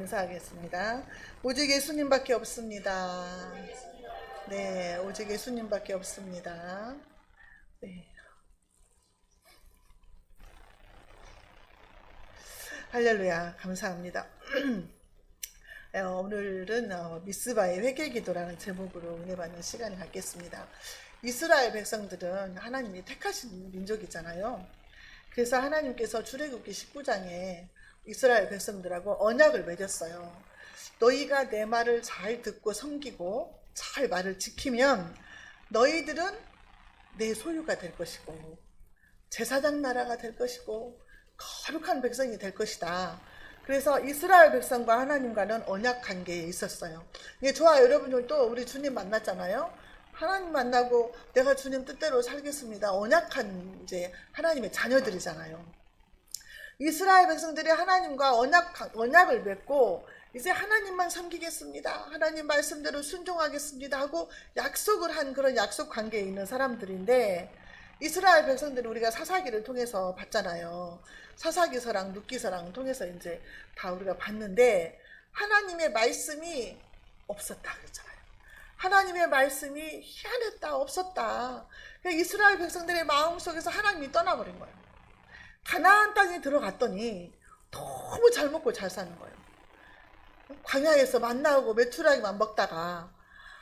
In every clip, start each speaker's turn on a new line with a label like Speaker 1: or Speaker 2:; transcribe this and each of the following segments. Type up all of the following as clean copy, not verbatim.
Speaker 1: 인사하겠습니다. 오직 예수님밖에 없습니다. 네, 오직 예수님밖에 없습니다. 네, 할렐루야, 감사합니다. 오늘은 미스바의 회개기도라는 제목으로 은혜 받는 시간을 갖겠습니다. 이스라엘 백성들은 하나님이 택하신 민족이잖아요. 그래서 하나님께서 출애굽기 19장에 이스라엘 백성들하고 언약을 맺었어요. 너희가 내 말을 잘 듣고 섬기고 잘 말을 지키면 너희들은 내 소유가 될 것이고 제사장 나라가 될 것이고 거룩한 백성이 될 것이다. 그래서 이스라엘 백성과 하나님과는 언약 관계에 있었어요. 저와 여러분들도 우리 주님 만났잖아요. 하나님 만나고 내가 주님 뜻대로 살겠습니다. 언약한 이제 하나님의 자녀들이잖아요. 이스라엘 백성들이 하나님과 언약을 맺고 이제 하나님만 섬기겠습니다. 하나님 말씀대로 순종하겠습니다 하고 약속을 한 그런 약속 관계에 있는 사람들인데, 이스라엘 백성들이 우리가 사사기를 통해서 봤잖아요. 사사기서랑 룻기서랑 통해서 이제 다 우리가 봤는데 하나님의 말씀이 없었다 그랬잖아요. 하나님의 말씀이 희한했다, 없었다. 이스라엘 백성들의 마음속에서 하나님이 떠나버린 거예요. 가나안 땅에 들어갔더니 너무 잘 먹고 잘 사는 거예요. 광야에서 만나고 메추라기만 먹다가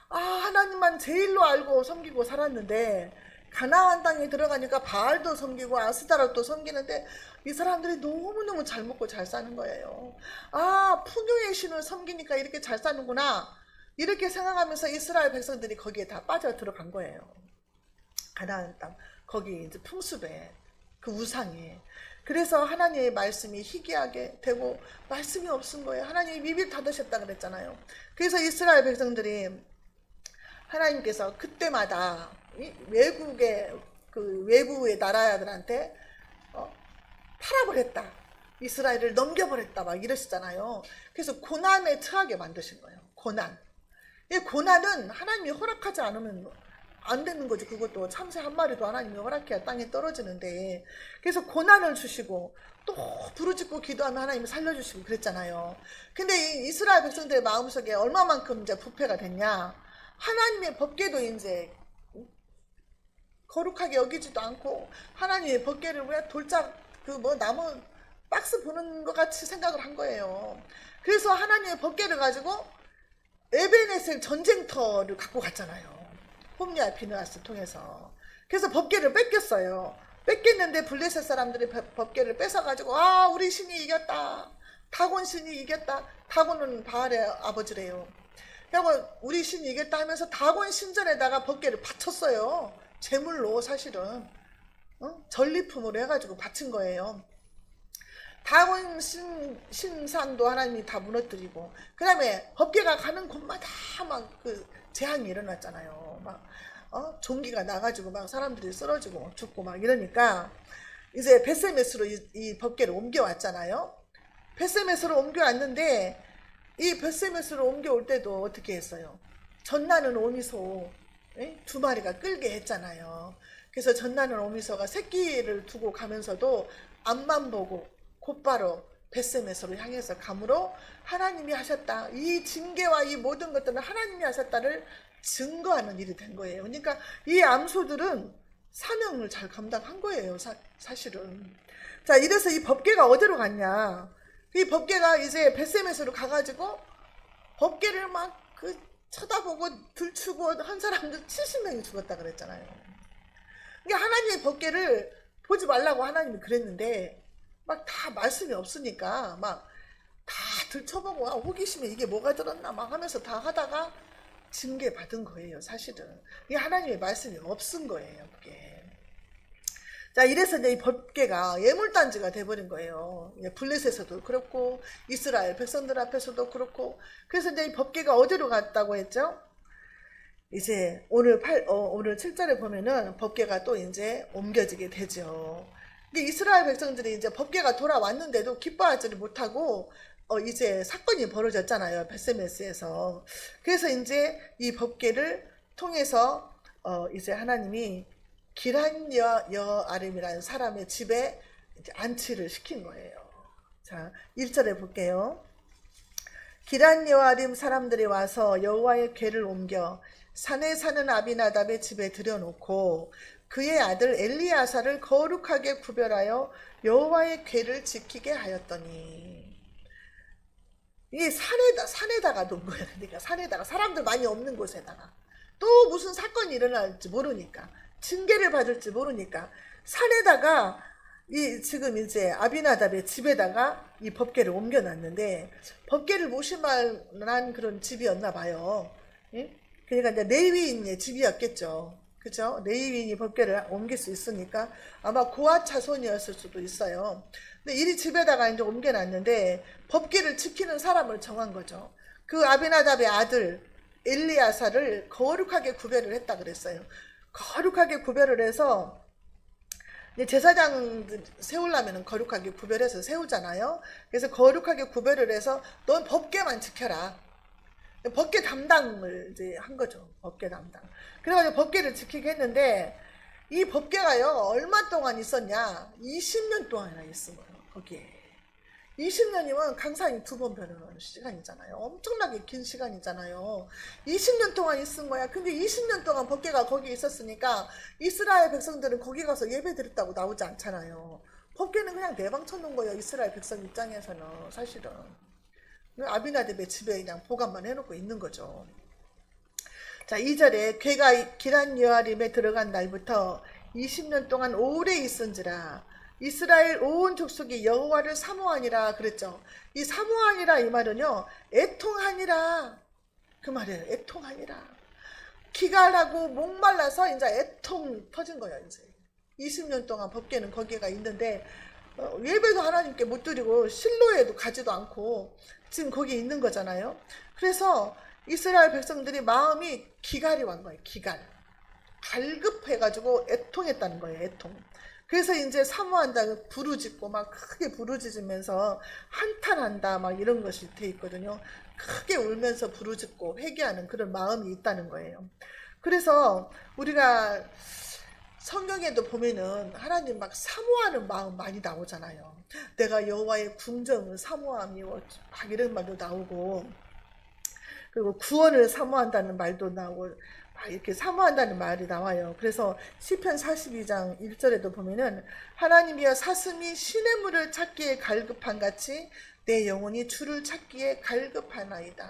Speaker 1: 하나님만 제일로 알고 섬기고 살았는데, 가나안 땅에 들어가니까 바알도 섬기고 아스타롯도 섬기는데 이 사람들이 너무너무 잘 먹고 잘 사는 거예요. 풍요의 신을 섬기니까 이렇게 잘 사는구나, 이렇게 생각하면서 이스라엘 백성들이 거기에 다 빠져 들어간 거예요. 가나안 땅, 거기 이제 풍습에, 그 우상에. 그래서 하나님의 말씀이 희귀하게 되고 말씀이 없은 거예요. 하나님이 입을 닫으셨다 그랬잖아요. 그래서 이스라엘 백성들이 하나님께서 그때마다 외부의 나라들한테 팔아버렸다, 이스라엘을 넘겨버렸다 막 이러시잖아요. 그래서 고난에 처하게 만드신 거예요. 이 고난은 하나님이 허락하지 않으면 안 되는 거지. 그것도 참새 한 마리도 하나님이 허락해야 땅에 떨어지는데, 그래서 고난을 주시고 또 부르짖고 기도하면 하나님이 살려주시고 그랬잖아요. 근데 이 이스라엘 백성들의 마음속에 얼마만큼 이제 부패가 됐냐, 하나님의 법궤도 이제 거룩하게 여기지도 않고 하나님의 법궤를 왜 돌짝 나무 박스 보는 것 같이 생각을 한 거예요. 그래서 하나님의 법궤를 가지고 에베네셀 전쟁터를 갖고 갔잖아요. 홈리와 비느하스 통해서. 그래서 법궤를 뺏겼어요. 뺏겼는데 블레셋 사람들이 법궤를 뺏어가지고 우리 신이 이겼다, 다곤 신이 이겼다. 다곤은 바알의 아버지래요. 그리고 우리 신이 이겼다 하면서 다곤 신전에다가 법궤를 바쳤어요. 제물로, 사실은 전리품으로 해가지고 바친 거예요. 다곤 신상도 하나님이 다 무너뜨리고, 그 다음에 법궤가 가는 곳마다 막 재앙이 일어났잖아요. 막 종기가 나가지고 막 사람들이 쓰러지고 죽고 막 이러니까 이제 벳세메스로 이 법궤를 옮겨왔잖아요. 벳세메스로 옮겨왔는데 이 벳세메스로 옮겨올 때도 어떻게 했어요? 전나는 오미소 2마리가 끌게 했잖아요. 그래서 전나는 오미소가 새끼를 두고 가면서도 앞만 보고 곧바로 벳세메스로 향해서 가므로 하나님이 하셨다, 이 징계와 이 모든 것들은 하나님이 하셨다를 증거하는 일이 된 거예요. 그러니까 이 암소들은 사명을 잘 감당한 거예요, 사실은. 자, 이래서 이 법궤가 어디로 갔냐, 이 법궤가 이제 벳세메스로 가가지고 법궤를 막 쳐다보고 들추고 한 사람들 70명이 죽었다 그랬잖아요. 그러니까 하나님의 법궤를 보지 말라고 하나님이 그랬는데 막 다 말씀이 없으니까 막 다 들춰보고 호기심에 이게 뭐가 들었나 막 하면서 다 하다가 징계 받은 거예요. 사실은 이게 하나님의 말씀이 없은 거예요, 그게. 자, 이래서 이제 이 법궤가 예물단지가 돼버린 거예요. 블레셋에서도 그렇고 이스라엘 백성들 앞에서도 그렇고. 그래서 이제 이 법궤가 어디로 갔다고 했죠? 이제 오늘 7절에 보면은 법궤가 또 이제 옮겨지게 되죠. 근데 이스라엘 백성들이 이제 법궤가 돌아왔는데도 기뻐하지를 못하고 이제 사건이 벌어졌잖아요, 벳세메스에서. 그래서 이제 이 법궤를 통해서 이제 하나님이 기란 여아림이라는 사람의 집에 이제 안치를 시킨 거예요. 자, 1절에 볼게요. 기란 여아림 사람들이 와서 여호와의 궤를 옮겨 산에 사는 아비나답의 집에 들여놓고 그의 아들 엘리야사를 거룩하게 구별하여 여호와의 궤를 지키게 하였더니, 이 산에다가 놓은 거야. 그러니까 산에다가, 사람들 많이 없는 곳에다가, 또 무슨 사건이 일어날지 모르니까, 징계를 받을지 모르니까 산에다가 이 지금 이제 아비나답의 집에다가 이 법궤를 옮겨놨는데, 법궤를 모실 만한 그런 집이었나 봐요. 예? 그러니까 이제 레위인의 집이었겠죠. 그죠? 레위인이 법궤를 옮길 수 있으니까 아마 고아 차손이었을 수도 있어요. 근데 이 집에다가 이제 옮겨놨는데 법궤를 지키는 사람을 정한 거죠. 그 아비나답의 아들 엘리야사를 거룩하게 구별을 했다 그랬어요. 거룩하게 구별을 해서, 제사장 세우려면 거룩하게 구별해서 세우잖아요. 그래서 거룩하게 구별을 해서 넌 법궤만 지켜라. 법궤 담당을 이제 한 거죠. 법궤 담당. 그래가지고 법궤를 지키게 했는데, 이 법궤가요, 얼마 동안 있었냐? 20년 동안이나 있은 거예요, 거기에. 20년이면 강산이 2번 변하는 시간이잖아요. 엄청나게 긴 시간이잖아요. 20년 동안 있은 거야. 근데 20년 동안 법궤가 거기 있었으니까 이스라엘 백성들은 거기 가서 예배 드렸다고 나오지 않잖아요. 법궤는 그냥 내방 쳐놓은 거예요. 이스라엘 백성 입장에서는 사실은. 아비나답의 집에 그냥 보관만 해놓고 있는 거죠. 자, 2절에 궤가 기란 여아림에 들어간 날부터 20년 동안 오래 있은지라 이스라엘 온 족속이 여호와를 사모하니라 그랬죠. 이 사모하니라 이 말은요, 애통하니라 그 말이에요. 애통하니라. 기갈하고 목말라서 이제 애통 터진 거예요. 이제 20년 동안 법궤는 거기가 있는데 예배도 하나님께 못 드리고 실로에도 가지도 않고 지금 거기 있는 거잖아요. 그래서 이스라엘 백성들이 마음이 기갈이 완 거예요. 기갈. 갈급해가지고 애통했다는 거예요. 애통. 그래서 이제 사모한다, 부르짖고 막 크게 부르짖으면서 한탄한다, 막 이런 것이 돼 있거든요. 크게 울면서 부르짖고 회개하는 그런 마음이 있다는 거예요. 그래서 우리가 성경에도 보면은 하나님 막 사모하는 마음 많이 나오잖아요. 내가 여호와의 궁정을 사모하며 막 이런 말도 나오고, 그리고 구원을 사모한다는 말도 나오고, 막 이렇게 사모한다는 말이 나와요. 그래서 시편 42장 1절에도 보면은 하나님이여 사슴이 시냇물을 찾기에 갈급한 같이 내 영혼이 주를 찾기에 갈급하나이다.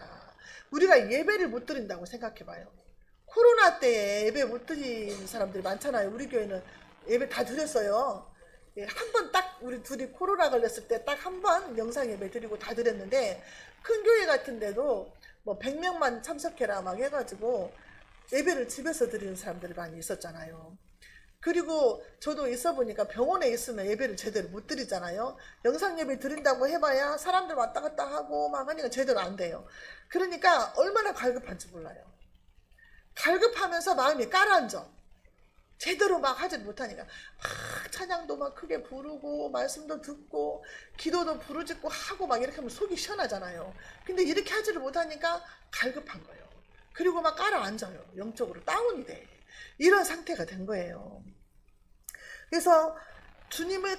Speaker 1: 우리가 예배를 못 드린다고 생각해봐요. 코로나 때 예배 못 드린 사람들이 많잖아요. 우리 교회는 예배 다 드렸어요. 한 번 딱 우리 둘이 코로나 걸렸을 때 딱 한 번 영상 예배 드리고 다 드렸는데, 큰 교회 같은 데도 뭐 100명만 참석해라 막 해가지고 예배를 집에서 드리는 사람들이 많이 있었잖아요. 그리고 저도 있어 보니까 병원에 있으면 예배를 제대로 못 드리잖아요. 영상 예배 드린다고 해봐야 사람들 왔다 갔다 하고 막 하니까 제대로 안 돼요. 그러니까 얼마나 갈급한지 몰라요. 갈급하면서 마음이 가라앉아. 제대로 막 하지 못하니까 막 찬양도 막 크게 부르고 말씀도 듣고 기도도 부르짖고 하고 막 이렇게 하면 속이 시원하잖아요. 근데 이렇게 하지를 못하니까 갈급한 거예요. 그리고 막 가라앉아요. 영적으로 다운이 돼. 이런 상태가 된 거예요. 그래서 주님을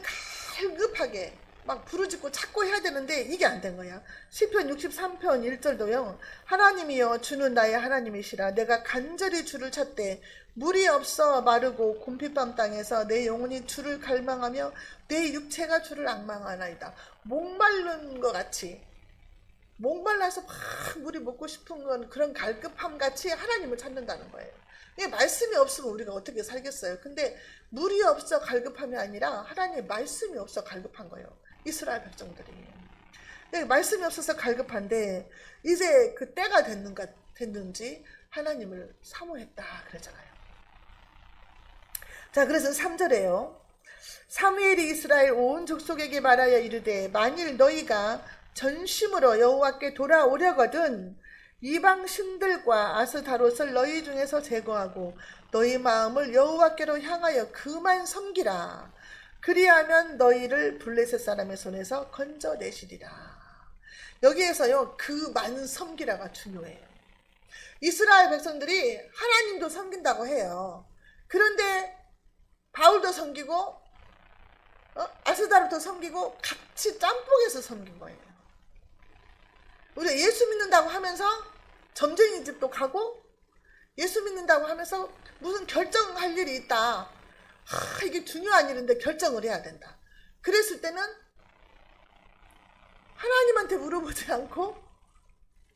Speaker 1: 갈급하게 막 부르짖고 찾고 해야 되는데 이게 안 된 거야. 시편 63편 1절도요. 하나님이여 주는 나의 하나님이시라. 내가 간절히 주를 찾되 물이 없어 마르고 곰핏밤 땅에서 내 영혼이 주를 갈망하며 내 육체가 주를 앙망하나이다. 목마른 것 같이, 목말라서 막 물이 먹고 싶은 건 그런 갈급함 같이 하나님을 찾는다는 거예요. 이게 말씀이 없으면 우리가 어떻게 살겠어요. 근데 물이 없어 갈급함이 아니라 하나님의 말씀이 없어 갈급한 거예요. 이스라엘 백성들이. 말씀이 없어서 갈급한데 이제 그 때가 됐는지 하나님을 사모했다 그러잖아요. 자, 그래서 3절에요. 사무엘이 이스라엘 온 족속에게 말하여 이르되 만일 너희가 전심으로 여호와께 돌아오려거든 이방 신들과 아스타롯을 너희 중에서 제거하고 너희 마음을 여호와께로 향하여 그만 섬기라. 그리하면 너희를 블레셋 사람의 손에서 건져내시리라. 여기에서요, 그만 섬기라가 중요해요. 이스라엘 백성들이 하나님도 섬긴다고 해요. 그런데 바울도 섬기고 아스다롯도 섬기고 같이 짬뽕해서 섬긴 거예요. 우리가 예수 믿는다고 하면서 점쟁이 집도 가고 예수 믿는다고 하면서 무슨 결정할 일이 있다. 이게 중요한 일인데 결정을 해야 된다. 그랬을 때는 하나님한테 물어보지 않고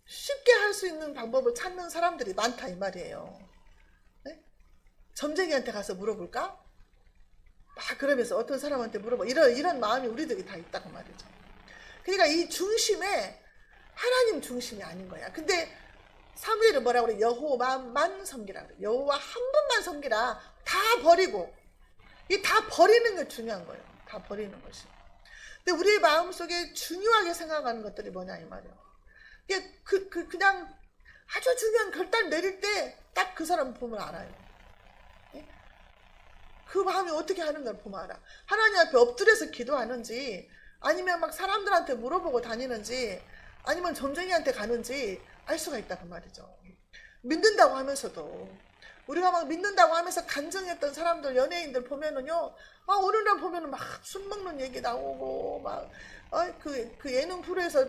Speaker 1: 쉽게 할 수 있는 방법을 찾는 사람들이 많다 이 말이에요. 네? 점쟁이한테 가서 물어볼까? 막 그러면서 어떤 사람한테 물어봐. 이런 마음이 우리들이 다 있다고 말이죠. 그러니까 이 중심에 하나님 중심이 아닌 거야. 근데 사무엘은 뭐라고 그래? 여호와만 섬기라 그래. 여호와 한 분만 섬기라. 다 버리고. 이 다 버리는 게 중요한 거예요. 다 버리는 것이. 근데 우리의 마음속에 중요하게 생각하는 것들이 뭐냐 이 말이에요. 이게 그냥 아주 중요한 결단 내릴 때 딱 그 사람 보면 알아요. 그 마음이 어떻게 하는 걸 보면 알아. 하나님 앞에 엎드려서 기도하는지 아니면 막 사람들한테 물어보고 다니는지 아니면 점쟁이한테 가는지 알 수가 있다고 말이죠. 믿는다고 하면서도 우리가 막 믿는다고 하면서 간증했던 사람들 연예인들 보면은요 어느 날 보면은 막 술 먹는 얘기 나오고 막 그 예능 프로에서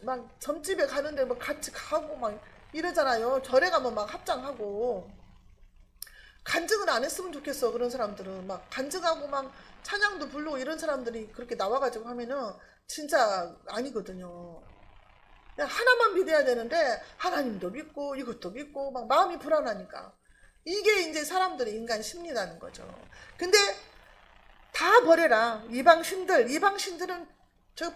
Speaker 1: 막 점집에 가는데 뭐 같이 가고 막 이러잖아요. 절에 가면 막 합장하고 간증을 안 했으면 좋겠어. 그런 사람들은 막 간증하고 막 찬양도 부르고 이런 사람들이 그렇게 나와가지고 하면은 진짜 아니거든요. 그냥 하나만 믿어야 되는데 하나님도 믿고 이것도 믿고 막 마음이 불안하니까 이게 이제 사람들의 인간 심리라는 거죠. 근데 다 버려라. 이방신들은 저기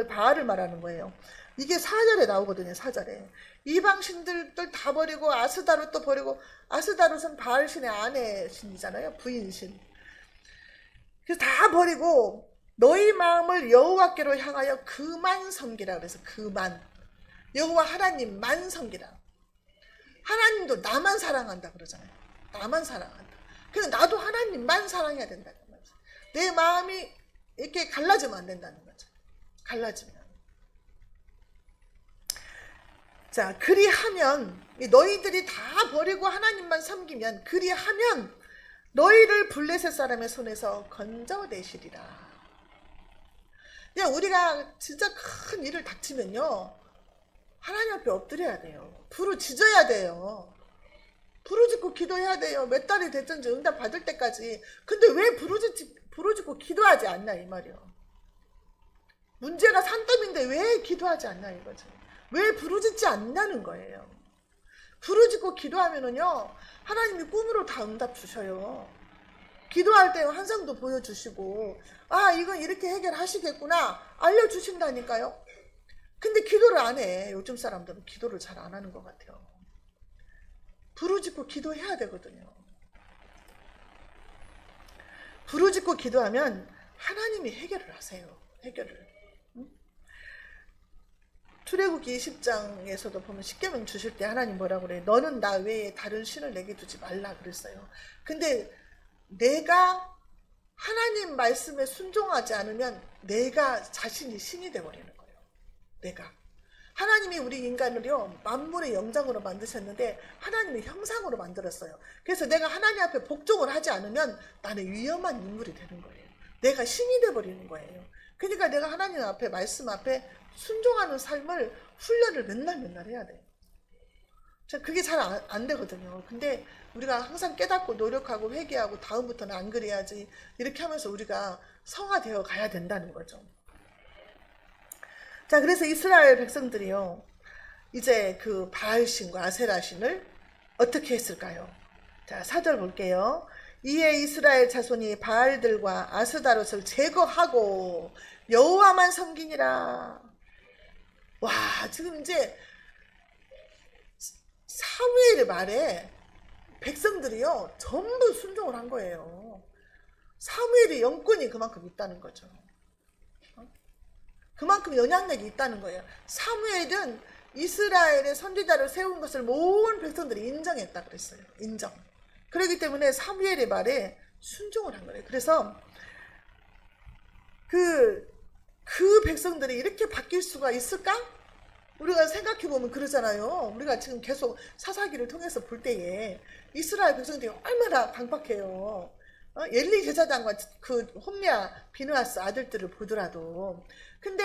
Speaker 1: 바알을 말하는 거예요. 이게 4절에 나오거든요. 4절에 이방신들을 다 버리고 아스다롯도 버리고 아스다롯은 바알신의 아내신이잖아요. 부인신. 그래서 다 버리고 너희 마음을 여호와께로 향하여 그만 섬기라. 그래서 그만 여호와 하나님만 섬기라. 하나님도 나만 사랑한다 그러잖아요. 나만 사랑한다. 그래서 나도 하나님만 사랑해야 된다는 거죠. 내 마음이 이렇게 갈라지면 안 된다는 거죠. 갈라지면. 자, 그리하면 너희들이 다 버리고 하나님만 섬기면 그리하면 너희를 블레셋 사람의 손에서 건져내시리라. 그냥 우리가 진짜 큰 일을 닥치면요 하나님 앞에 엎드려야 돼요. 부르짖어야 돼요. 부르짖고 기도해야 돼요. 몇 달이 됐든지 응답 받을 때까지. 근데 왜 부르짖고 기도하지 않나 이 말이요. 문제가 산더미인데 왜 기도하지 않나 이거죠. 왜 부르짖지 않냐는 거예요. 부르짖고 기도하면은요 하나님이 꿈으로 다 응답 주셔요. 기도할 때 환상도 보여주시고 이건 이렇게 해결하시겠구나 알려주신다니까요. 근데 기도를 안 해. 요즘 사람들은 기도를 잘 안 하는 것 같아요. 부르짖고 기도해야 되거든요. 부르짖고 기도하면 하나님이 해결을 하세요. 해결을. 출애굽기 20장에서도 보면 십계명 주실 때 하나님 뭐라고 그래? 너는 나 외에 다른 신을 내게 두지 말라 그랬어요. 근데 내가 하나님 말씀에 순종하지 않으면 내가 자신이 신이 되어버리는 거예요. 내가. 하나님이 우리 인간을요 만물의 영장으로 만드셨는데 하나님의 형상으로 만들었어요. 그래서 내가 하나님 앞에 복종을 하지 않으면 나는 위험한 인물이 되는 거예요. 내가 신이 되어버리는 거예요. 그러니까 내가 하나님 앞에 말씀 앞에 순종하는 삶을 훈련을 맨날 해야 돼요. 그게 잘 안 되거든요. 근데 우리가 항상 깨닫고 노력하고 회개하고 다음부터는 안 그래야지 이렇게 하면서 우리가 성화되어 가야 된다는 거죠. 자, 그래서 이스라엘 백성들이요 이제 그 바알신과 아세라신을 어떻게 했을까요? 자, 4절 볼게요. 이에 이스라엘 자손이 바알들과 아스다롯을 제거하고 여호와만 섬기니라. 와, 지금 이제 사무엘의 말에 백성들이요 전부 순종을 한 거예요. 사무엘의 영권이 그만큼 있다는 거죠. 그만큼 영향력이 있다는 거예요. 사무엘은 이스라엘의 선지자를 세운 것을 모든 백성들이 인정했다 그랬어요. 인정. 그렇기 때문에 사무엘의 말에 순종을 한 거예요. 그래서 그 백성들이 이렇게 바뀔 수가 있을까? 우리가 생각해보면 그러잖아요. 우리가 지금 계속 사사기를 통해서 볼 때에 이스라엘 백성들이 얼마나 강박해요. 엘리 제사장과 그 홈리아 비느하스 아들들을 보더라도. 근데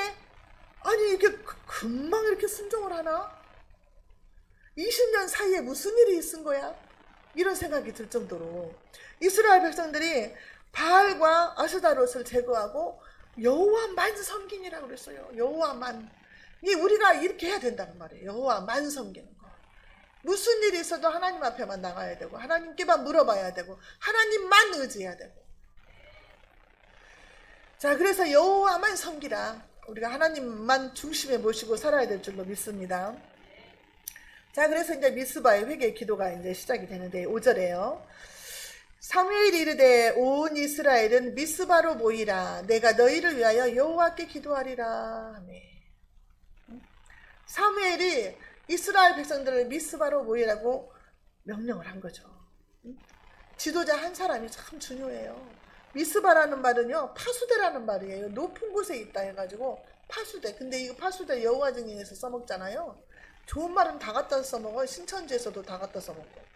Speaker 1: 아니 이게 금방 이렇게 순종을 하나? 20년 사이에 무슨 일이 있은 거야? 이런 생각이 들 정도로 이스라엘 백성들이 바알과 아스다롯을 제거하고 여호와만 섬기니라고 그랬어요. 여호와만. 이 우리가 이렇게 해야 된다는 말이에요. 여호와만 섬기는 거. 무슨 일이 있어도 하나님 앞에만 나가야 되고 하나님께만 물어봐야 되고 하나님만 의지해야 되고. 자, 그래서 여호와만 섬기라. 우리가 하나님만 중심에 모시고 살아야 될 줄로 믿습니다. 자, 그래서 이제 미스바의 회개 기도가 이제 시작이 되는데 5절에요. 사무엘이 이르되 온 이스라엘은 미스바로 모이라. 내가 너희를 위하여 여호와께 기도하리라. 아멘. 사무엘이 이스라엘 백성들을 미스바로 모이라고 명령을 한 거죠. 지도자 한 사람이 참 중요해요. 미스바라는 말은요, 파수대라는 말이에요. 높은 곳에 있다 해가지고 파수대. 근데 이거 파수대 여호와 증인에서 써먹잖아요. 좋은 말은 다 갖다 써먹어. 신천지에서도 다 갖다 써먹고.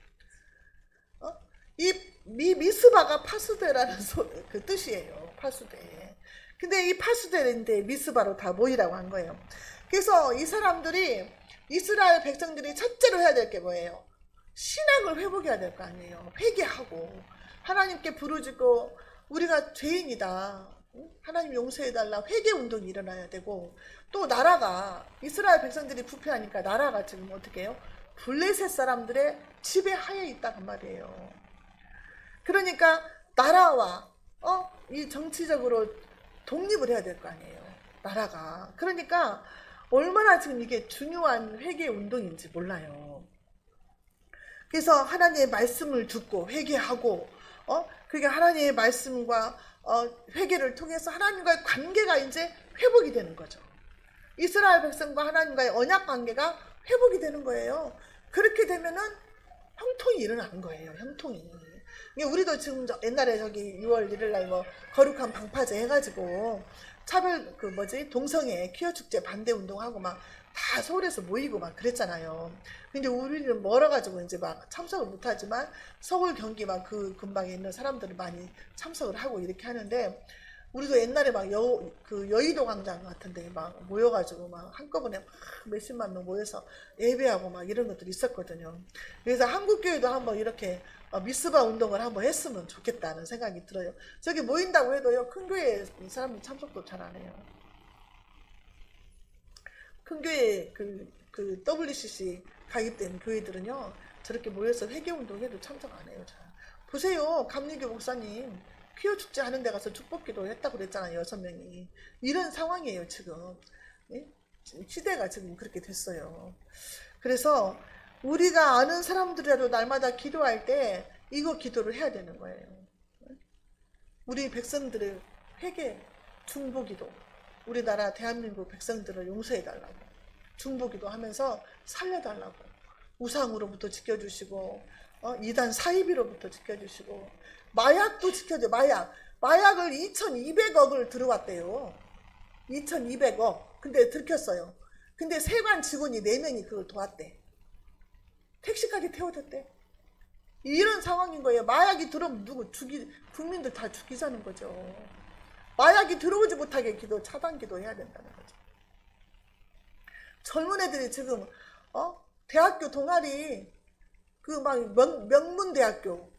Speaker 1: 이 미스바가 파수대라는 그 뜻이에요. 파수대. 근데 이 파수대인데 미스바로 다 모이라고 한 거예요. 그래서 이 사람들이 이스라엘 백성들이 첫째로 해야 될 게 뭐예요? 신앙을 회복해야 될 거 아니에요. 회개하고 하나님께 부르짖고 우리가 죄인이다. 하나님 용서해달라. 회개 운동이 일어나야 되고 또 나라가 이스라엘 백성들이 부패하니까 나라가 지금 어떻게 해요? 블레셋 사람들의 지배하에 있다는 말이에요. 그러니까 나라와 이 정치적으로 독립을 해야 될 거 아니에요. 나라가. 그러니까 얼마나 지금 이게 중요한 회개 운동인지 몰라요. 그래서 하나님의 말씀을 듣고 회개하고 그게 하나님의 말씀과 회개를 통해서 하나님과의 관계가 이제 회복이 되는 거죠. 이스라엘 백성과 하나님과의 언약 관계가 회복이 되는 거예요. 그렇게 되면은 형통이 일어나는 거예요. 형통이. 우리도 지금 옛날에 저기 6월 1일 날 뭐 거룩한 방파제 해가지고 차별 동성애 퀴어 축제 반대 운동하고 막 다 서울에서 모이고 막 그랬잖아요. 근데 우리는 멀어가지고 이제 막 참석을 못하지만 서울 경기 막 그 근방에 있는 사람들은 많이 참석을 하고 이렇게 하는데 우리도 옛날에 막 여의도 광장 같은데 막 모여가지고 막 한꺼번에 막 몇십만 명 모여서 예배하고 막 이런 것들이 있었거든요. 그래서 한국교회도 한번 이렇게 미스바 운동을 한번 했으면 좋겠다는 생각이 들어요. 저기 모인다고 해도요, 큰 교회 사람들 참석도 잘 안 해요. 큰 교회 그 WCC 가입된 교회들은요, 저렇게 모여서 회개 운동해도 참석 안 해요. 잘. 보세요, 감리교 목사님 퀴어 축제 하는 데 가서 축복기도 했다고 그랬잖아요. 6명이. 이런 상황이에요 지금. 예? 시대가 지금 그렇게 됐어요. 그래서 우리가 아는 사람들이라도 날마다 기도할 때 이거 기도를 해야 되는 거예요. 우리 백성들의 회개 중보기도, 우리나라 대한민국 백성들을 용서해달라고 중보기도 하면서 살려달라고, 우상으로부터 지켜주시고 이단 사이비로부터 지켜주시고, 마약도 지켜줘. 마약을 2200억을 들어왔대요. 2200억. 근데 들켰어요. 근데 세관 직원이 4명이 그걸 도왔대. 택시까지 태워줬대. 이런 상황인 거예요. 마약이 들어오면 국민들 다 죽이자는 거죠. 마약이 들어오지 못하게 차단 기도해야 된다는 거죠. 젊은 애들이 지금 대학교 동아리 명문대학교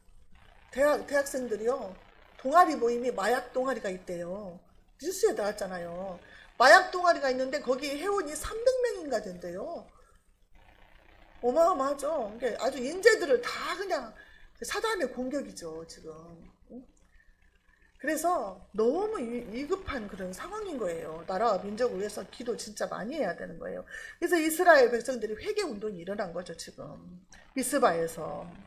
Speaker 1: 대학생들이요, 동아리 모임이 마약 동아리가 있대요. 뉴스에 나왔잖아요. 마약 동아리가 있는데 거기 회원이 300명인가 된대요. 어마어마하죠. 아주 인재들을 다 그냥 사단의 공격이죠 지금. 그래서 너무 위급한 그런 상황인 거예요. 나라와 민족을 위해서 기도 진짜 많이 해야 되는 거예요. 그래서 이스라엘 백성들이 회개 운동이 일어난 거죠 지금 미스바에서.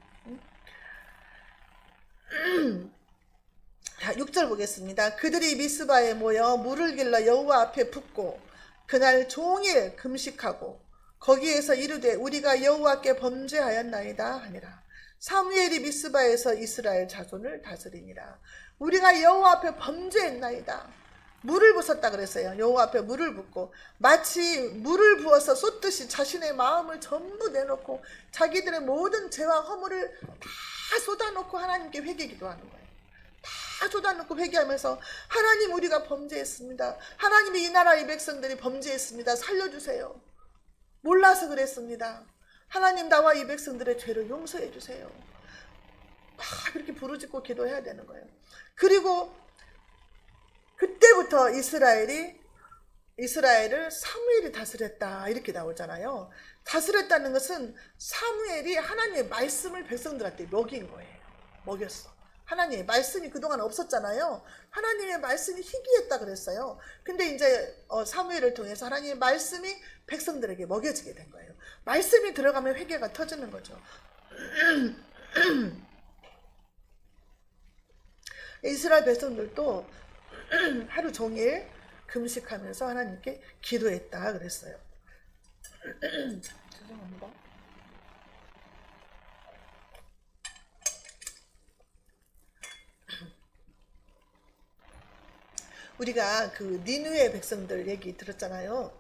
Speaker 1: 자, 6절 보겠습니다. 그들이 미스바에 모여 물을 길러 여호와 앞에 붓고 그날 종일 금식하고 거기에서 이르되 우리가 여호와께 범죄하였나이다 하니라. 사무엘이 미스바에서 이스라엘 자손을 다스리니라. 우리가 여호와 앞에 범죄했나이다. 물을 부었다 그랬어요. 여호와 앞에 물을 붓고 마치 물을 부어서 쏟듯이 자신의 마음을 전부 내놓고 자기들의 모든 죄와 허물을 다 쏟아놓고 하나님께 회개 기도하는 거예요. 다 쏟아놓고 회개하면서 하나님 우리가 범죄했습니다. 하나님이 이 나라 이 백성들이 범죄했습니다. 살려주세요. 몰라서 그랬습니다. 하나님 나와 이 백성들의 죄를 용서해 주세요. 막 이렇게 부르짖고 기도해야 되는 거예요. 그리고 그때부터 이스라엘을 사무엘이 다스렸다 이렇게 나오잖아요. 다스렸다는 것은 사무엘이 하나님의 말씀을 백성들한테 먹인 거예요. 먹였어. 하나님의 말씀이 그동안 없었잖아요. 하나님의 말씀이 희귀했다 그랬어요. 근데 이제 사무엘을 통해서 하나님의 말씀이 백성들에게 먹여지게 된 거예요. 말씀이 들어가면 회개가 터지는 거죠. 이스라엘 백성들도 하루 종일 금식하면서 하나님께 기도했다 그랬어요. 죄송합니다. 우리가 그 니느웨 백성들 얘기 들었잖아요.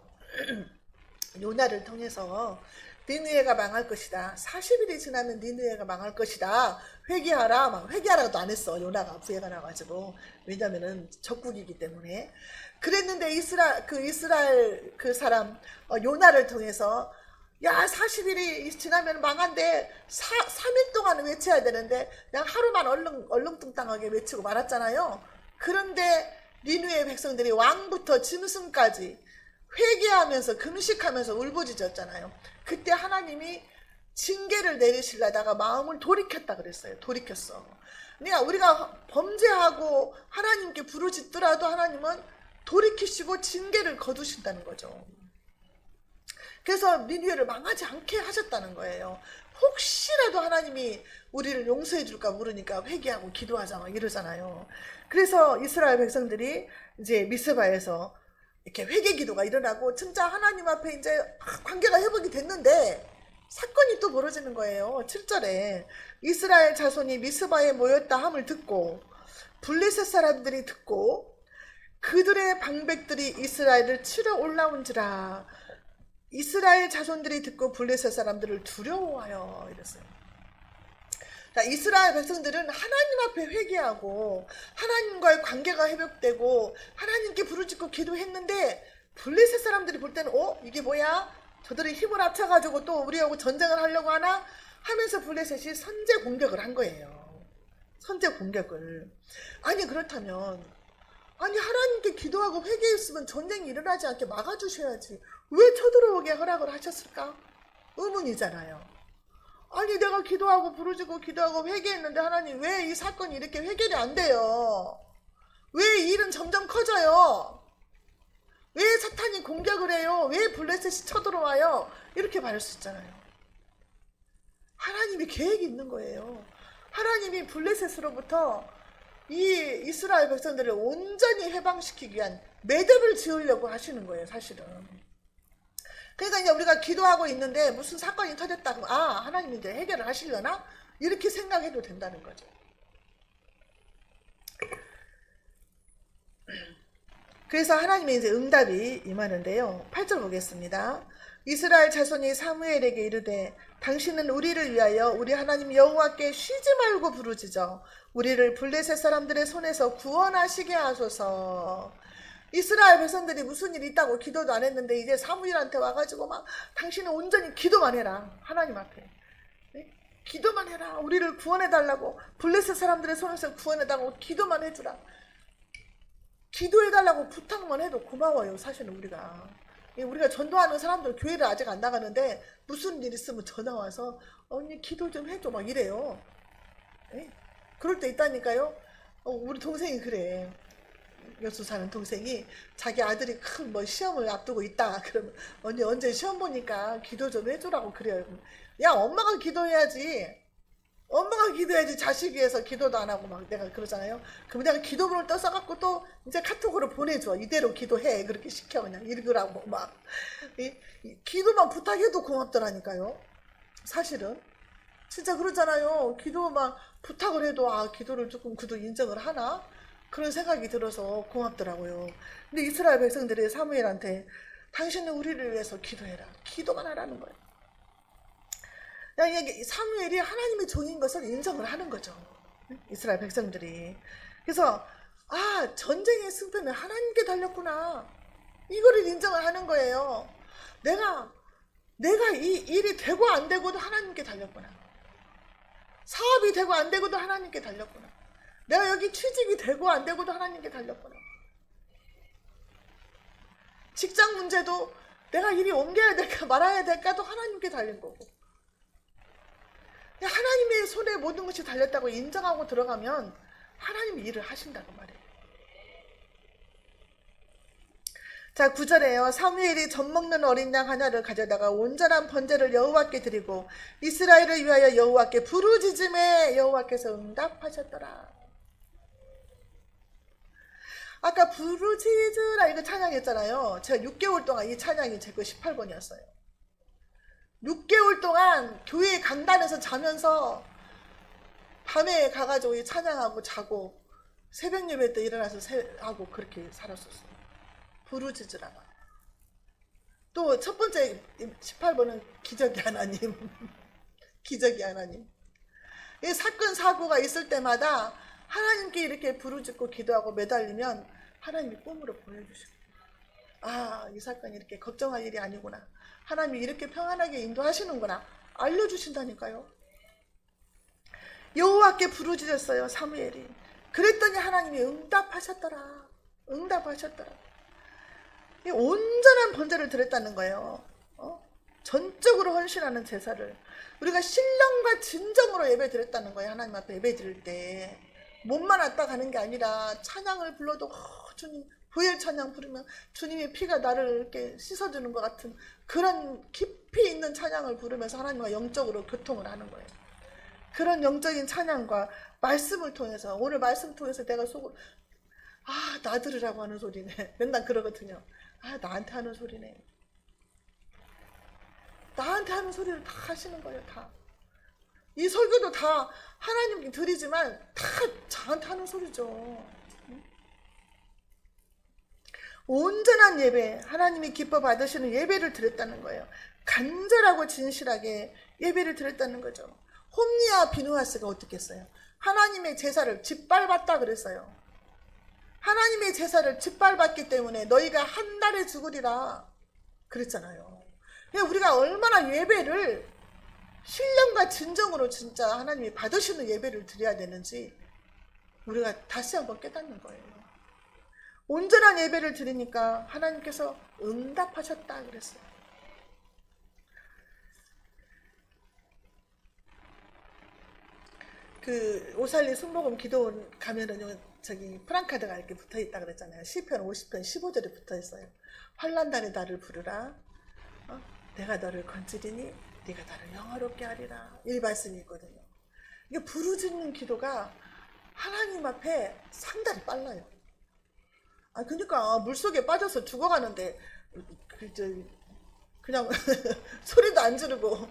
Speaker 1: 요나를 통해서 니느웨가 망할 것이다. 40일이 지나면 니느웨가 망할 것이다. 회개하라. 막 회개하라고도 안 했어. 요나가 부해가 나가지고. 왜냐면은 적국이기 때문에. 그랬는데 이스라엘 그 사람 요나를 통해서 야 40일이 지나면 망한데 3일 동안 외쳐야 되는데 그냥 하루만 얼렁뚱땅하게 외치고 말았잖아요. 그런데 니느웨 백성들이 왕부터 짐승까지 회개하면서 금식하면서 울부짖었잖아요. 그때 하나님이 징계를 내리시려다가 마음을 돌이켰다 그랬어요. 돌이켰어. 그러니까 우리가 범죄하고 하나님께 부르짖더라도 하나님은 돌이키시고 징계를 거두신다는 거죠. 그래서 니느웨를 망하지 않게 하셨다는 거예요. 혹시라도 하나님이 우리를 용서해 줄까 모르니까 회개하고 기도하자 막 이러잖아요. 그래서 이스라엘 백성들이 이제 미스바에서 이렇게 회개 기도가 일어나고 진짜 하나님 앞에 이제 관계가 회복이 됐는데 사건이 또 벌어지는 거예요. 7절에 이스라엘 자손이 미스바에 모였다 함을 듣고 블레셋 사람들이 듣고 그들의 방백들이 이스라엘을 치러 올라온지라. 이스라엘 자손들이 듣고 블레셋 사람들을 두려워하여 이랬어요. 자, 이스라엘 백성들은 하나님 앞에 회개하고 하나님과의 관계가 회복되고 하나님께 부르짖고 기도했는데 블레셋 사람들이 볼 때는 이게 뭐야? 저들이 힘을 합쳐가지고 또 우리하고 전쟁을 하려고 하나? 하면서 블레셋이 선제 공격을 한 거예요. 선제 공격을. 아니 그렇다면 하나님께 기도하고 회개했으면 전쟁이 일어나지 않게 막아주셔야지 왜 쳐들어오게 허락을 하셨을까? 의문이잖아요. 아니 내가 기도하고 부르짖고 기도하고 회개했는데 하나님 왜 이 사건이 이렇게 해결이 안 돼요? 왜 이 일은 점점 커져요? 왜 사탄이 공격을 해요? 왜 블레셋이 쳐들어와요? 이렇게 말할 수 있잖아요. 하나님이 계획이 있는 거예요. 하나님이 블레셋으로부터 이 이스라엘 백성들을 온전히 해방시키기 위한 매듭을 지으려고 하시는 거예요, 사실은. 그러니까 이제 우리가 기도하고 있는데 무슨 사건이 터졌다 그러면 하나님이 이제 해결을 하시려나? 이렇게 생각해도 된다는 거죠. 그래서 하나님의 이제 응답이 임하는데요. 8절 보겠습니다. 이스라엘 자손이 사무엘에게 이르되 당신은 우리를 위하여 우리 하나님 여호와께 쉬지 말고 부르짖어 우리를 블레셋 사람들의 손에서 구원하시게 하소서. 이스라엘 백성들이 무슨 일이 있다고 기도도 안 했는데 이제 사무엘한테 와가지고 막 당신은 온전히 기도만 해라. 하나님 앞에. 네? 기도만 해라. 우리를 구원해달라고. 블레셋 사람들의 손에서 구원해달라고 기도만 해주라. 기도해달라고 부탁만 해도 고마워요. 사실은 우리가 전도하는 사람들 교회를 아직 안 나가는데 무슨 일 있으면 전화 와서 언니 기도 좀 해줘 막 이래요. 네? 그럴 때 있다니까요. 우리 동생이 그래. 여수 사는 동생이 자기 아들이 큰 뭐 시험을 앞두고 있다. 그러면 언니 언제 시험 보니까 기도 좀 해주라고 그래요. 야 엄마가 기도해야지. 엄마가 기도해야지 자식 위해서 기도도 안 하고 막 내가 그러잖아요. 그럼 내가 기도문을 떠서갖고 또 이제 카톡으로 보내줘. 이대로 기도해. 그렇게 시켜 그냥 읽으라고 막. 기도만 부탁해도 고맙더라니까요. 사실은. 진짜 그러잖아요. 기도만 부탁을 해도 기도를 조금 그도 인정을 하나? 그런 생각이 들어서 고맙더라고요. 근데 이스라엘 백성들이 사무엘한테 당신은 우리를 위해서 기도해라. 기도만 하라는 거예요. 사무엘이 하나님의 종인 것을 인정을 하는 거죠. 이스라엘 백성들이. 그래서 아, 전쟁의 승패는 하나님께 달렸구나. 이거를 인정을 하는 거예요. 내가 이 일이 되고 안 되고도 하나님께 달렸구나. 사업이 되고 안 되고도 하나님께 달렸구나. 내가 여기 취직이 되고 안 되고도 하나님께 달렸구나. 직장 문제도 내가 일이 옮겨야 될까 말아야 될까도 하나님께 달린 거고. 하나님의 손에 모든 것이 달렸다고 인정하고 들어가면 하나님이 일을 하신다고 말해요. 자, 9절에요. 사무엘이 젖먹는 어린 양 하나를 가져다가 온전한 번제를 여호와께 드리고 이스라엘을 위하여 여호와께 부르짖음에 여호와께서 응답하셨더라. 아까 부르짖으라 이거 찬양했잖아요. 제가 6개월 동안 이 찬양이 제 거 18번이었어요. 6개월 동안 교회 강단에서 자면서 밤에 가가지고 이 찬양하고 자고 새벽 예배 때 일어나서 하고 그렇게 살았었어요. 부르짖으라가. 또 첫 번째 18번은 기적이 하나님. 기적이 하나님. 이 사건 사고가 있을 때마다 하나님께 이렇게 부르짖고 기도하고 매달리면 하나님이 꿈으로 보여주시고, 아, 이 사건이 이렇게 걱정할 일이 아니구나. 하나님이 이렇게 평안하게 인도하시는구나. 알려주신다니까요. 여호와께 부르짖었어요, 사무엘이. 그랬더니 하나님이 응답하셨더라. 응답하셨더라. 온전한 번제를 드렸다는 거예요. 전적으로 헌신하는 제사를 우리가 신령과 진정으로 예배 드렸다는 거예요. 하나님 앞에 예배 드릴 때 몸만 왔다 가는 게 아니라 찬양을 불러도 주님 부엘 찬양 부르면 주님의 피가 나를 이렇게 씻어주는 것 같은 그런 깊이 있는 찬양을 부르면서 하나님과 영적으로 교통을 하는 거예요. 그런 영적인 찬양과 말씀을 통해서, 오늘 말씀 통해서 내가 속으로 아, 나 들으라고 하는 소리네. 맨날 그러거든요. 아, 나한테 하는 소리네. 나한테 하는 소리를 다 하시는 거예요. 다. 이 설교도 다 하나님께 드리지만 다 저한테 하는 소리죠. 온전한 예배, 하나님이 기뻐 받으시는 예배를 드렸다는 거예요. 간절하고 진실하게 예배를 드렸다는 거죠. 홈리와 비누하스가 어떻게 했어요? 하나님의 제사를 짓밟았다 그랬어요. 하나님의 제사를 짓밟았기 때문에 너희가 한 달에 죽으리라 그랬잖아요. 우리가 얼마나 예배를 신령과 진정으로 진짜 하나님이 받으시는 예배를 드려야 되는지 우리가 다시 한번 깨닫는 거예요. 온전한 예배를 드리니까 하나님께서 응답하셨다 그랬어요. 그 오살리 순복음 기도원 가면은 저기 프랑카드가 이렇게 붙어있다 그랬잖아요. 시편 50편 15절에 붙어있어요. 환난날에 나를 부르라. 내가 너를 건지리니 네가 나를 영화롭게 하리라. 이 말씀이 있거든요. 이게 부르짖는 기도가 하나님 앞에 상당히 빨라요. 아, 그러니까 물속에 빠져서 죽어가는데 그냥 소리도 안 지르고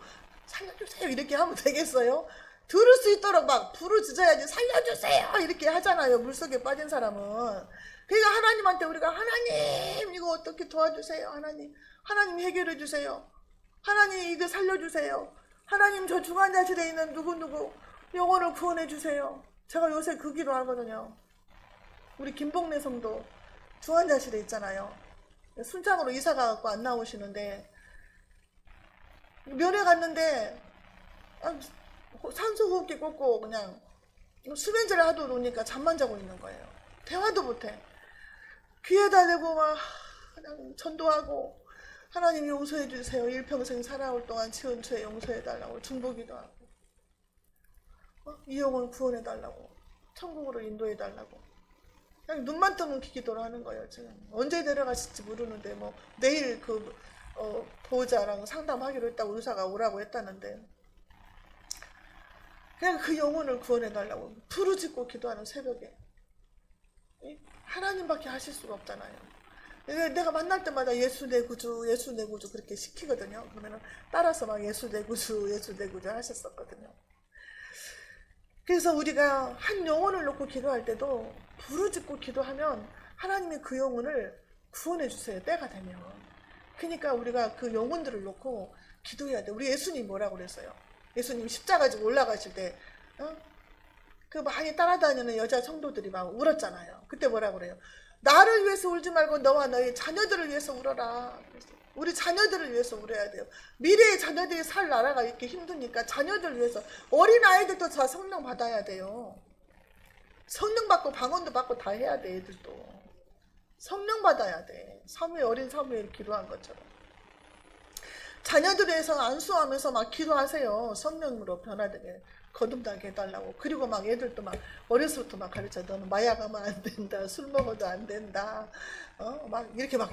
Speaker 1: 살려주세요 이렇게 하면 되겠어요? 들을 수 있도록 막 부르짖어야지. 살려주세요 이렇게 하잖아요, 물속에 빠진 사람은. 그러니까 하나님한테 우리가 하나님 이거 어떻게 도와주세요. 하나님 해결해 주세요. 하나님 이거 살려주세요. 하나님 저 중환자실에 있는 누구누구 영혼을 구원해 주세요. 제가 요새 그 기도 하거든요. 우리 김봉래 성도 중환자실에 있잖아요. 순창으로 이사 가갖고 안 나오시는데 면회 갔는데 산소호흡기 꽂고 그냥 수면제를 하도 놓으니까 잠만 자고 있는 거예요. 대화도 못해. 귀에다 대고 막 그냥 전도하고 하나님 용서해 주세요. 일평생 살아올 동안 지은 죄 용서해 달라고 중보기도 하고 이 영혼 구원해 달라고 천국으로 인도해 달라고 그냥 눈만 뜨면 기도를 하는 거예요. 지금 언제 데려가실지 모르는데 뭐 내일 그 보호자랑 상담하기로 했다고 의사가 오라고 했다는데 그냥 그 영혼을 구원해 달라고 부르짖고 기도하는 새벽에 하나님밖에 하실 수가 없잖아요. 내가 만날 때마다 예수 내 구주 예수 내 구주 그렇게 시키거든요. 그러면 따라서 막 예수 내 구주 예수 내 구주 하셨었거든요. 그래서 우리가 한 영혼을 놓고 기도할 때도 부르짖고 기도하면 하나님이 그 영혼을 구원해 주세요. 때가 되면. 그러니까 우리가 그 영혼들을 놓고 기도해야 돼. 우리 예수님 뭐라고 그랬어요? 예수님 십자가 지고 올라가실 때 그 많이 따라다니는 여자 성도들이 막 울었잖아요. 그때 뭐라 그래요? 나를 위해서 울지 말고 너와 너희 자녀들을 위해서 울어라. 우리 자녀들을 위해서 울어야 돼요. 미래의 자녀들이 살 나라가 이렇게 힘드니까 자녀들을 위해서, 어린 아이들도 다 성령 받아야 돼요. 성령 받고 방언도 받고 다 해야 돼. 애들도 성령 받아야 돼. 어린 사무엘 기도한 것처럼 자녀들을 위해서 안수하면서 막 기도하세요. 성령으로 변화되게 거듭나게 해달라고. 그리고 막 애들도 막 어려서부터 막 가르쳐. 너는 마약하면 안 된다. 술 먹어도 안 된다. 막 이렇게 막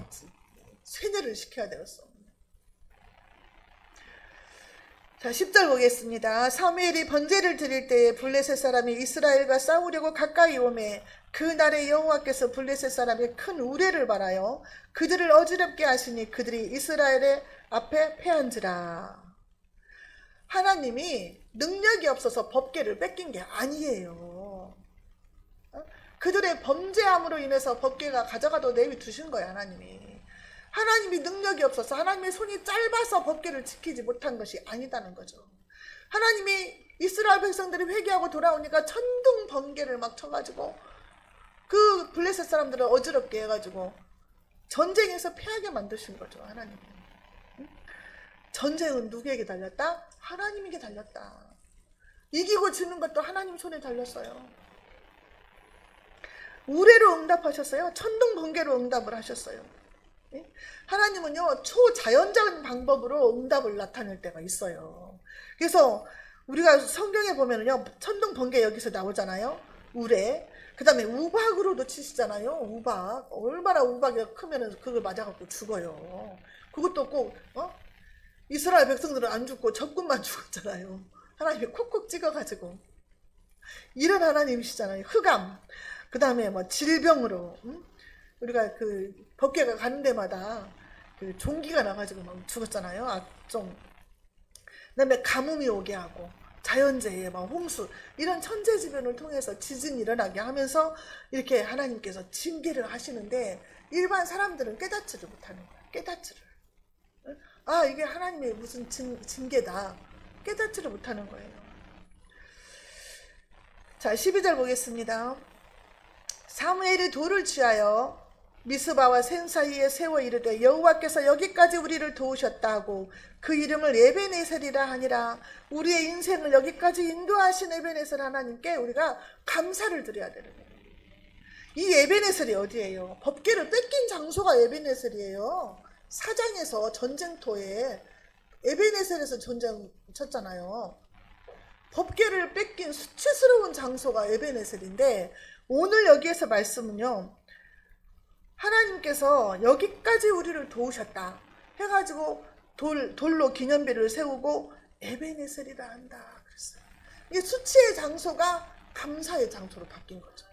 Speaker 1: 세뇌를 시켜야 되겠어. 자, 10절 보겠습니다. 사무엘이 번제를 드릴 때에 블레셋 사람이 이스라엘과 싸우려고 가까이 오매 그날에 여호와께서 블레셋 사람의 큰 우레를 말하여 그들을 어지럽게 하시니 그들이 이스라엘의 앞에 패한지라. 하나님이 능력이 없어서 법궤를 뺏긴 게 아니에요. 그들의 범죄함으로 인해서 법궤가 가져가도 내비두신 거예요. 하나님이 능력이 없어서, 하나님의 손이 짧아서 법궤를 지키지 못한 것이 아니다는 거죠. 하나님이 이스라엘 백성들이 회개하고 돌아오니까 천둥 번개를 막 쳐가지고 그 블레셋 사람들을 어지럽게 해가지고 전쟁에서 패하게 만드신 거죠. 하나님이. 전쟁은 누구에게 달렸다? 하나님에게 달렸다. 이기고 지는 것도 하나님 손에 달렸어요. 우레로 응답하셨어요. 천둥 번개로 응답을 하셨어요. 하나님은요, 초자연적인 방법으로 응답을 나타낼 때가 있어요. 그래서 우리가 성경에 보면은요, 천둥 번개 여기서 나오잖아요. 우레. 그 다음에 우박으로도 치시잖아요. 우박. 얼마나 우박이 크면은 그걸 맞아갖고 죽어요. 그것도 꼭, 이스라엘 백성들은 안 죽고 적군만 죽었잖아요. 하나님이 콕콕 찍어가지고. 이런 하나님이시잖아요. 흑암. 그 다음에 뭐 질병으로, 우리가 그 법궤가 가는 데마다 그 종기가 나가지고 막 죽었잖아요. 악종. 그다음에 가뭄이 오게 하고 자연재해, 막 홍수, 이런 천재지변을 통해서 지진이 일어나게 하면서 이렇게 하나님께서 징계를 하시는데 일반 사람들은 깨닫지를 못하는 거야. 깨닫지를. 아, 이게 하나님의 무슨 징계다. 깨닫지를 못하는 거예요. 자, 12절 보겠습니다. 사무엘이 돌을 취하여 미스바와 센 사이에 세워 이르되 여호와께서 여기까지 우리를 도우셨다 하고 그 이름을 에베네셀이라 하니라. 우리의 인생을 여기까지 인도하신 에베네셀 하나님께 우리가 감사를 드려야 되는 거예요. 이 에베네셀이 어디예요? 법궤를 뺏긴 장소가 에베네셀이에요. 사장에서 전쟁터에 에베네셀에서 전쟁 쳤잖아요. 법궤를 뺏긴 수치스러운 장소가 에베네셀인데 오늘 여기에서 말씀은요, 하나님께서 여기까지 우리를 도우셨다 해가지고 돌로 기념비를 세우고 에베네셀이라 한다 그랬어요. 이게 수치의 장소가 감사의 장소로 바뀐 거죠.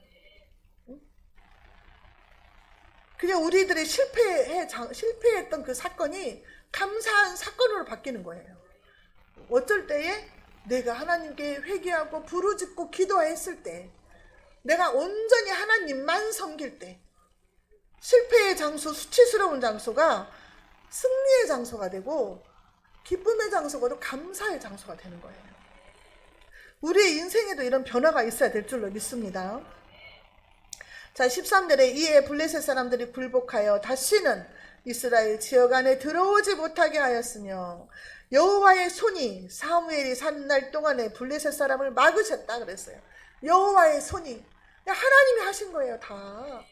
Speaker 1: 그냥 우리들의 실패했던 그 사건이 감사한 사건으로 바뀌는 거예요. 어쩔 때에 내가 하나님께 회개하고 부르짖고 기도했을 때, 내가 온전히 하나님만 섬길 때, 실패의 장소, 수치스러운 장소가 승리의 장소가 되고 기쁨의 장소가 감사의 장소가 되는 거예요. 우리의 인생에도 이런 변화가 있어야 될 줄로 믿습니다. 자, 13절에 이에 블레셋 사람들이 굴복하여 다시는 이스라엘 지역 안에 들어오지 못하게 하였으며 여호와의 손이 사무엘이 사는 날 동안에 블레셋 사람을 막으셨다 그랬어요. 여호와의 손이, 하나님이 하신 거예요. 다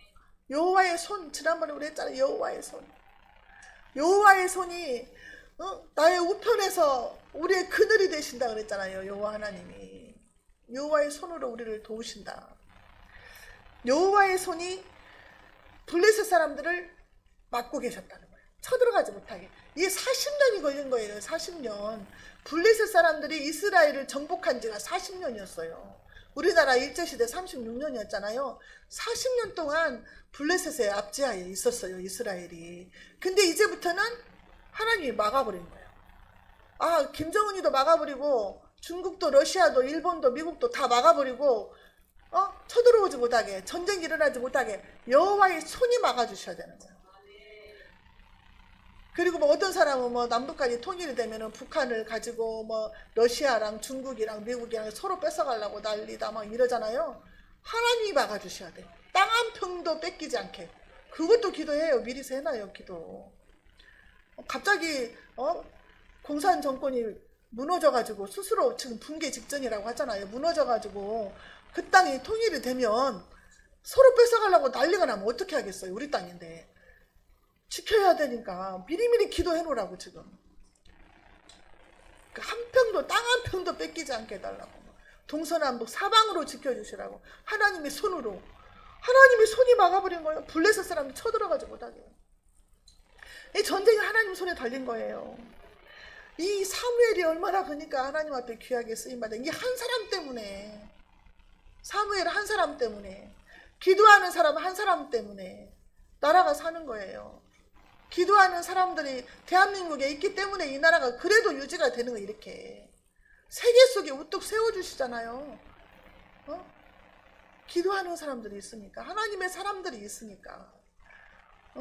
Speaker 1: 여호와의 손. 지난번에 우리 했잖아요. 여호와의 손이 나의 우편에서 우리의 그늘이 되신다 그랬잖아요. 여호와 하나님이 여호와의 손으로 우리를 도우신다. 여호와의 손이 블레셋 사람들을 막고 계셨다는 거예요. 쳐들어가지 못하게. 이게 40년이 걸린 거예요. 40년. 블레셋 사람들이 이스라엘을 정복한 지가 40년이었어요. 우리나라 일제시대 36년이었잖아요. 40년 동안 블레셋의 압제하에 있었어요. 이스라엘이. 근데 이제부터는 하나님이 막아버린 거예요. 아, 김정은이도 막아버리고 중국도 러시아도 일본도 미국도 다 막아버리고 쳐들어오지 못하게, 전쟁이 일어나지 못하게 여호와의 손이 막아주셔야 되는 거예요. 그리고 뭐 어떤 사람은 뭐 남북한이 통일이 되면은 북한을 가지고 뭐 러시아랑 중국이랑 미국이랑 서로 뺏어가려고 난리다 막 이러잖아요. 하나님이 막아주셔야 돼. 땅 한 평도 뺏기지 않게. 그것도 기도해요. 미리서 해놔요. 기도. 갑자기 공산 정권이 무너져가지고 스스로 지금 붕괴 직전이라고 하잖아요. 무너져가지고 그 땅이 통일이 되면 서로 뺏어가려고 난리가 나면 어떻게 하겠어요. 우리 땅인데. 지켜야 되니까 미리미리 기도해 놓으라고 지금. 한 평도 땅 한 평도 뺏기지 않게 해달라고. 동서남북 사방으로 지켜주시라고. 하나님의 손으로. 하나님의 손이 막아버린 거예요. 블레셋 사람이 쳐들어가지 못하게. 이 전쟁이 하나님 손에 달린 거예요. 이 사무엘이 얼마나 그러니까 하나님 앞에 귀하게 쓰임받아. 이게 한 사람 때문에. 사무엘 한 사람 때문에. 기도하는 사람 한 사람 때문에 나라가 사는 거예요. 기도하는 사람들이 대한민국에 있기 때문에 이 나라가 그래도 유지가 되는 거. 이렇게 세계 속에 우뚝 세워주시잖아요. 기도하는 사람들이 있으니까, 하나님의 사람들이 있으니까.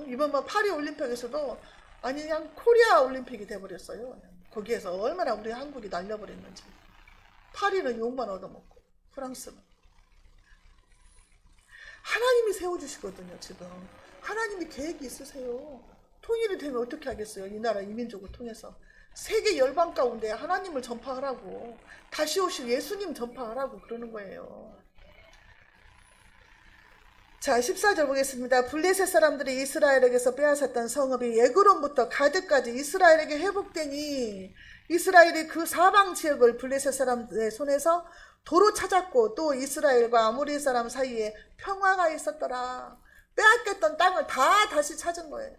Speaker 1: 이번 뭐 파리 올림픽에서도 아니 그냥 코리아 올림픽이 돼버렸어요. 거기에서 얼마나 우리 한국이 날려버렸는지. 파리는 욕만 얻어먹고 프랑스는. 하나님이 세워주시거든요. 지금 하나님이 계획이 있으세요. 통일이 되면 어떻게 하겠어요. 이 나라 이민족을 통해서 세계 열방 가운데 하나님을 전파하라고, 다시 오실 예수님 전파하라고 그러는 거예요. 자, 14절 보겠습니다. 블레셋 사람들이 이스라엘에게서 빼앗았던 성읍이 에그론부터 가드까지 이스라엘에게 회복되니 이스라엘이 그 사방 지역을 블레셋 사람들의 손에서 도로 찾았고 또 이스라엘과 아모리 사람 사이에 평화가 있었더라. 빼앗겼던 땅을 다 다시 찾은 거예요.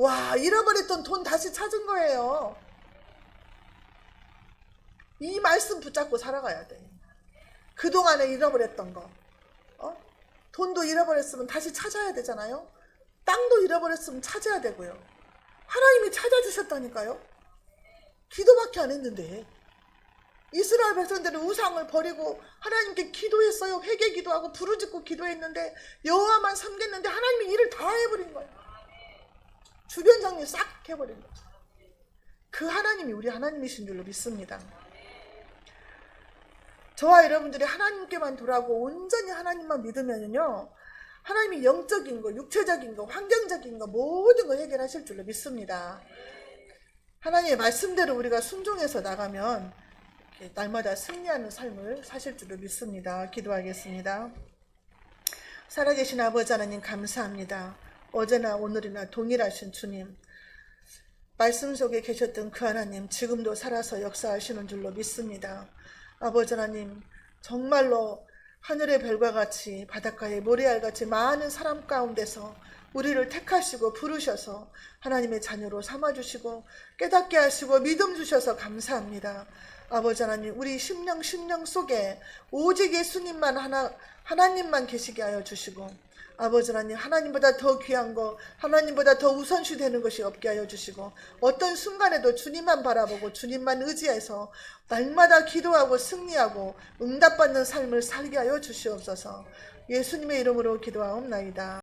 Speaker 1: 와, 잃어버렸던 돈 다시 찾은 거예요. 이 말씀 붙잡고 살아가야 돼. 그동안에 잃어버렸던 거. 돈도 잃어버렸으면 다시 찾아야 되잖아요. 땅도 잃어버렸으면 찾아야 되고요. 하나님이 찾아주셨다니까요. 기도밖에 안 했는데. 이스라엘 백성들은 우상을 버리고 하나님께 기도했어요. 회개 기도하고 부르짖고 기도했는데 여호와만 섬겼는데 하나님이 일을 다 해버린 거예요. 주변 정리 싹 해버린 거죠. 그 하나님이 우리 하나님이신 줄로 믿습니다. 저와 여러분들이 하나님께만 돌아오고 온전히 하나님만 믿으면요, 하나님이 영적인 거, 육체적인 거, 환경적인 거 모든 거 해결하실 줄로 믿습니다. 하나님의 말씀대로 우리가 순종해서 나가면 날마다 승리하는 삶을 사실 줄로 믿습니다. 기도하겠습니다. 살아계신 아버지 하나님 감사합니다. 어제나 오늘이나 동일하신 주님, 말씀 속에 계셨던 그 하나님 지금도 살아서 역사하시는 줄로 믿습니다. 아버지 하나님, 정말로 하늘의 별과 같이 바닷가의 모래알같이 많은 사람 가운데서 우리를 택하시고 부르셔서 하나님의 자녀로 삼아주시고 깨닫게 하시고 믿음 주셔서 감사합니다. 아버지 하나님, 우리 심령 속에 오직 예수님만 하나님만 계시게 하여 주시고, 아버지 하나님, 하나님보다 더 귀한 거, 하나님보다 더 우선시 되는 것이 없게 하여 주시고, 어떤 순간에도 주님만 바라보고 주님만 의지해서 날마다 기도하고 승리하고 응답받는 삶을 살게 하여 주시옵소서. 예수님의 이름으로 기도하옵나이다.